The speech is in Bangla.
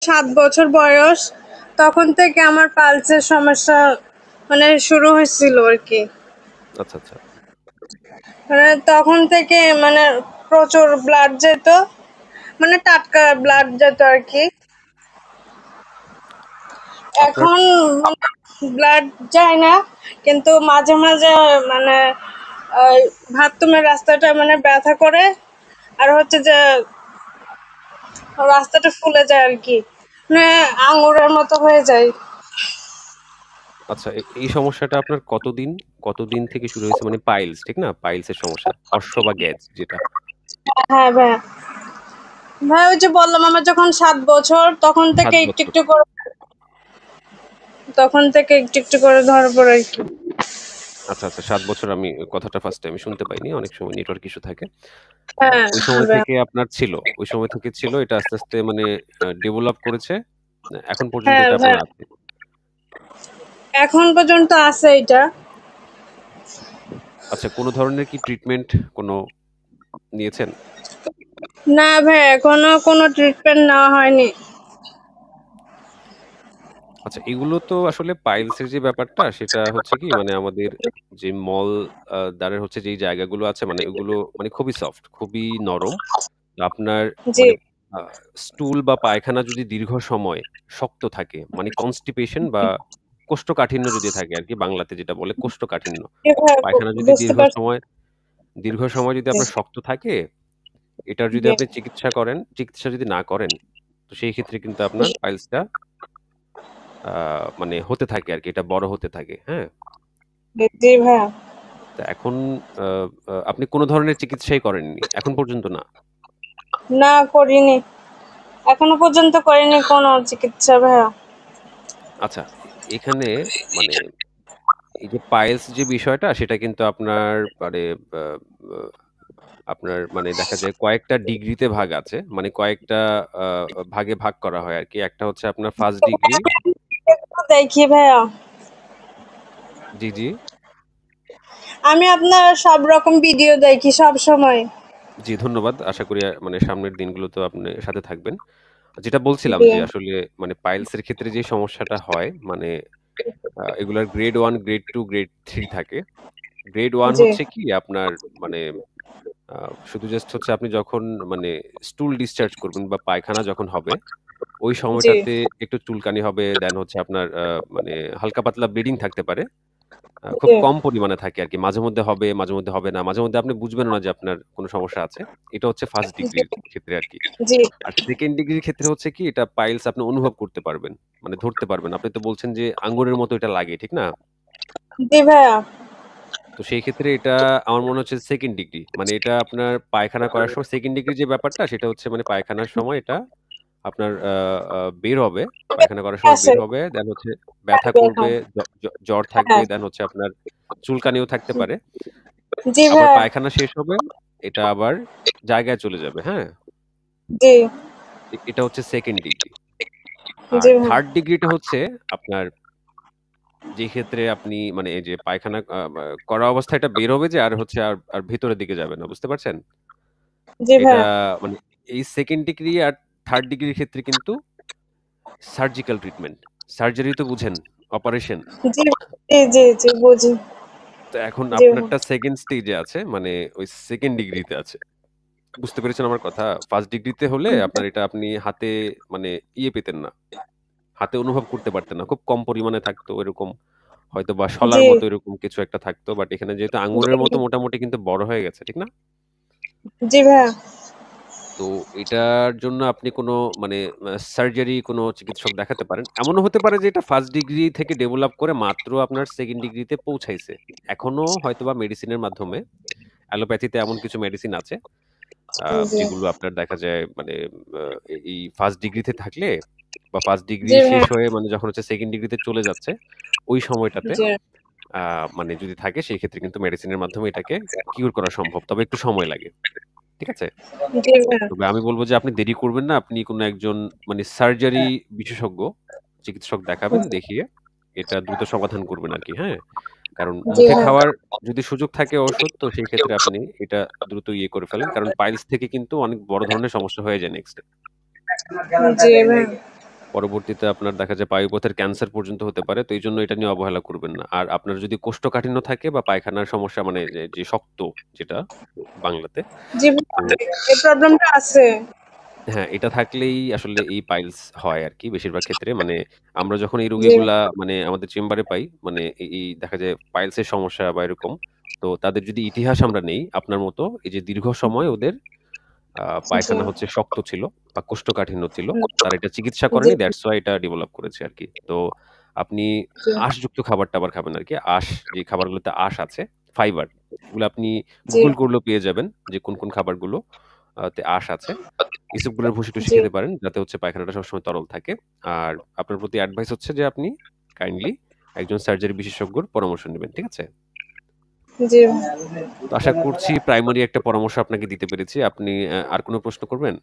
7 বছর বয়স, তখন থেকে আমার পালসের সমস্যা শুরু হয়েছিল আরকি। আচ্ছা, আচ্ছা। তখন থেকে প্রচুর ব্লাড যেত, টাটকা ব্লাড যেত আরকি। আপনার এখন ব্লাড যায় না, কিন্তু মাঝে মাঝে মানে বাথরুমের রাস্তাটা ব্যথা করে, আর হচ্ছে যে রাস্তাটা ফুলে যায় আরকি, আঙুরের মতো হয়ে যায়। আচ্ছা, এই সমস্যাটা আপনার কতদিন থেকে শুরু হয়েছে? মানে পাইলস, ঠিক না? পাইলসের সমস্যা। অর্শ বা গ্যাজ যেটা। হ্যাঁ ভাইয়া, ভাই ওই যে বললাম, আমার যখন 7 বছর, ৭ বছর। তখন থেকে একটু একটু করে ধরা পড়ে আরকি। আচ্ছা, আচ্ছা, ৭ বছর আমি কথাটা ফার্স্ট টাইম শুনতে পাইনি। অনেক সময় নেটওয়ার্ক ইস্যু থাকে। হ্যাঁ ওই সময় ভাইয়া। থেকে আপনার ছিল। ওই সময় থেকে ছিল। এটা আস্তে, আস্তে মানে ডেভেলপ করেছে। এখন পর্যন্ত হ্যাঁ এটা আপনার ভাইয়া, আছে। এখন পর্যন্ত আছে এটা। আচ্ছা, কোন ধরনের কি ট্রিটমেন্ট কোন নিয়েছেন? না ভাই, এখনো কোনো ট্রিটমেন্ট নেওয়া হয়নি। আচ্ছা, এগুলো তো আসলে পাইলসের যে ব্যাপারটা সেটা হচ্ছে কি মানে আমাদের যে মল দ্বারের হচ্ছে যেই জায়গাগুলো আছে মানে এগুলো মানে খুবই সফট, খুবই নরম। তো আপনার জি। মানে আ স্টুল বা পায়খানা যদি দীর্ঘ সময় শক্ত থাকে মানে কনস্টিপেশন বা কোষ্ঠকাঠিন্য যদি থাকে আরকি বাংলাতে যেটা বলে কোষ্ঠকাঠিন্য। জি ভাইয়া, পায়খানা যদি বুঝতে পারছি। দীর্ঘ সময় যদি আপনার শক্ত থাকে, এটার যদি জি আপনি চিকিৎসা যদি না করেন, তো সেই ক্ষেত্রে কিন্তু আপনার পাইলসটা আ মানে হতে থাকে আরকি। এটা বড় হতে থাকে। হ্যাঁ? জি ভাইয়া। তো এখন আ আ আপনি কোন ধরনের চিকিৎসাই করেননি? এখন পর্যন্ত না? না, করিনি, এখনো পর্যন্ত করিনি কোনো চিকিৎসা ভাইয়া। আচ্ছা, এখানে মানে এই যে পাইলস যে বিষয়টা সেটা কিন্তু আপনার মানে আ আ আপনার মানে দেখা যায় কয়েকটা ডিগ্রিতে ভাগ আছে। মানে কয়েকটা আ ভাগে ভাগ করা হয় আরকি। একটা হচ্ছে আপনার ফার্স্ট ডিগ্রি। দেখি ভাইয়া, জি, জি। আমি আপনার সব রকম ভিডিও দেখি সব সময়। জি, ধন্যবাদ। আশা করি মানে সামনের দিনগুলোতেও আপনি সাথে থাকবেন। যেটা বলছিলাম জি যে আসলে মানে পাইলস এর ক্ষেত্রে যে সমস্যাটা হয় মানে এগুলার গ্রেড 1, গ্রেড 2, গ্রেড 3 থাকে। গ্রেড 1 জি হচ্ছে কি আপনার মানে আ শুধু জাস্ট হচ্ছে আপনি যখন মানে স্টুল ডিসচার্জ করবেন বা পায়খানা যখন হবে, ওই জি সময়টাতে একটু চুলকানি হবে। দেন হচ্ছে আপনার মানে হালকা পাতলা ব্লিডিং থাকতে পারে। খুব জি কম পরিমাণে থাকে আরকি। মাঝে মধ্যে হবে, মাঝে মধ্যে হবে না। মাঝে মধ্যে আপনি বুঝবেনও না যে আপনার কোন সমস্যা আছে। এটা হচ্ছে ফার্স্ট ডিগ্রির ক্ষেত্রে আরকি। জি আর সেকেন্ড ডিগ্রির ক্ষেত্রে হচ্ছে কি এটা পাইলস আপনি অনুভব করতে পারবেন। মানে ধরতে পারবেন। আপনি তো বলছেন যে আঙ্গুরের মতো এটা লাগে, ঠিক না? জি ভাইয়া। তো সেই ক্ষেত্রে এটা আমার মনে হচ্ছে সেকেন্ড ডিগ্রি। মানে এটা আপনার পায়খানা করার সময় সেকেন্ড ডিগ্রি যে ব্যাপারটা সেটা হচ্ছে মানে পায়খানার সময় এটা আপনার আ আ বের হবে। পায়খানা করার সময় আছে। বের হবে। দেন হচ্ছে ব্যথা করবে, হ্যাঁ জ্বর থাকবে। হ্যাঁ। দেন হচ্ছে আপনার চুলকানিও থাকতে পারে। জি আবার ভাইয়া। পায়খানা শেষ হবে, এটা আবার জায়গায় চলে যাবে। হ্যাঁ? জি এটা হচ্ছে সেকেন্ড ডিগ্রি। আর জি ভাইয়া। থার্ড ডিগ্রিটা হচ্ছে আপনার যে ক্ষেত্রে আপনি মানে এই যে পায়খানা আ বা করা অবস্থায় এটা বের হবে যে আর হচ্ছে আর ভেতরের দিকে যাবে না। বুঝতে পারছেন? জি এটা ভাইয়া। মানে এই সেকেন্ড ডিগ্রি আর থার্ড ডিগ্রির ক্ষেত্রে কিন্তু সার্জিক্যাল ট্রিটমেন্ট। সার্জারি তো বুঝেন? অপারেশন। জি জি জি বুঝি। তো এখন জি ভাইয়া। আপনারটা সেকেন্ড স্টেজে আছে। মানে ওই সেকেন্ড ডিগ্রিতে আছে। বুঝতে পেরেছেন আমার কথা? ফার্স্ট ডিগ্রিতে হলে আপনার এটা আপনি হাতে মানে পেতেন না। হাতে অনুভব করতে পারতেন না। খুব কম পরিমাণে থাকতো এরকম হয়তোবা শলার জি মতো এরকম কিছু একটা থাকতো। বাট এখানে যেহেতু আঙ্গুরের মতো জি মোটামুটি কিন্তু বড় হয়ে গেছে, ঠিক না? জি ভাইয়া। তো এটার জন্য আপনি কোনো মানে সার্জারি কোনো চিকিৎসক দেখাতে পারেন। এমনও হতে পারে যে এটা ফার্স্ট ডিগ্রি থেকে ডেভেলপ করে মাত্র আপনার সেকেন্ড ডিগ্রিতে পৌঁছাইছে। এখনো হয়তোবা মেডিসিনের মাধ্যমে অ্যালোপ্যাথিতে এমন কিছু মেডিসিন আছে জি যেগুলো আপনার দেখা যায় মানে আ এই ফার্স্ট ডিগ্রিতে থাকলে বা ফার্স্ট ডিগ্রি জি শেষ ভাইয়া। হয়ে মানে যখন হচ্ছে সেকেন্ড ডিগ্রিতে চলে যাচ্ছে, ওই সময়টাতে জি আ মানে যদি থাকে সেই ক্ষেত্রে কিন্তু মেডিসিনের মাধ্যমে এটাকে কিউর করা সম্ভব। তবে একটু সময় লাগে। ঠিক আছে? জি ভাইয়া। তবে আমি বলব যে আপনি দেরি করবেন না। আপনি কোন একজন মানে সার্জারি বিশেষজ্ঞ চিকিৎসক দেখাবেন। দেখিয়ে এটা দ্রুত সমাধান করবেন আরকি, হ্যাঁ? কারণ জি মুখে ভাইয়া। খাওয়ার যদি সুযোগ থাকে ঔষধ তো সেই ক্ষেত্রে আপনি এটা দ্রুত করে ফেলেন। কারণ পাইলস থেকে কিন্তু অনেক বড় ধরনের সমস্যা হয়ে যায় নেক্সট এ। জি ভাইয়া। পরবর্তীতে আপনার দেখা যায় পায়ুপথের ক্যান্সার পর্যন্ত হতে পারে। তো এইজন্য এটা নিয়ে অবহেলা করবেন না। আর আপনার যদি কোষ্ঠকাঠিন্য থাকে বা পায়খানার সমস্যা মানে যে শক্ত যেটা বাংলাতে, জি তো এই প্রবলেমটা আছে। হ্যাঁ, এটা থাকলেই আসলে এই পাইলস হয় আরকি বেশিরভাগ ক্ষেত্রে। মানে আমরা যখন এই জি রোগীগুলা মানে আমাদের চেম্বারে পাই, মানে এই দেখা যায় পাইলসের সমস্যা বা এরকম, তো তাদের যদি ইতিহাস আমরা নেই, আপনার মতো এই যে দীর্ঘ সময় ওদের জি পায়খানা হচ্ছে শক্ত ছিল বা কোষ্ঠকাঠিন্য ছিল। তারা এটা চিকিৎসা করেনি, জি দ্যাটস হোয়াই এটা ডেভেলপ করেছে আরকি। তো আপনি জি আঁশযুক্ত খাবার-টাবার খাবেন আরকি। আঁশ, যে খাবারগুলোতে আঁশ আছে, ফাইবার, এগুলো আপনি জি গুগল করলেও পেয়ে যাবেন যে কোন খাবারগুলো তে আঁশ আছে। ইসবগুলের ভুসি-টুসি জি খেতে পারেন যাতে হচ্ছে পায়খানাটা সবসময় তরল থাকে। আর আপনার প্রতি অ্যাডভাইস হচ্ছে যে আপনি কাইন্ডলি একজন সার্জারি বিশেষজ্ঞর পরামর্শ নিবেন। ঠিক আছে? জি তো আশা করছি প্রাইমারি একটা পরামর্শ আপনাকে দিতে পেরেছি। আপনি আর কোন প্রশ্ন করবেন?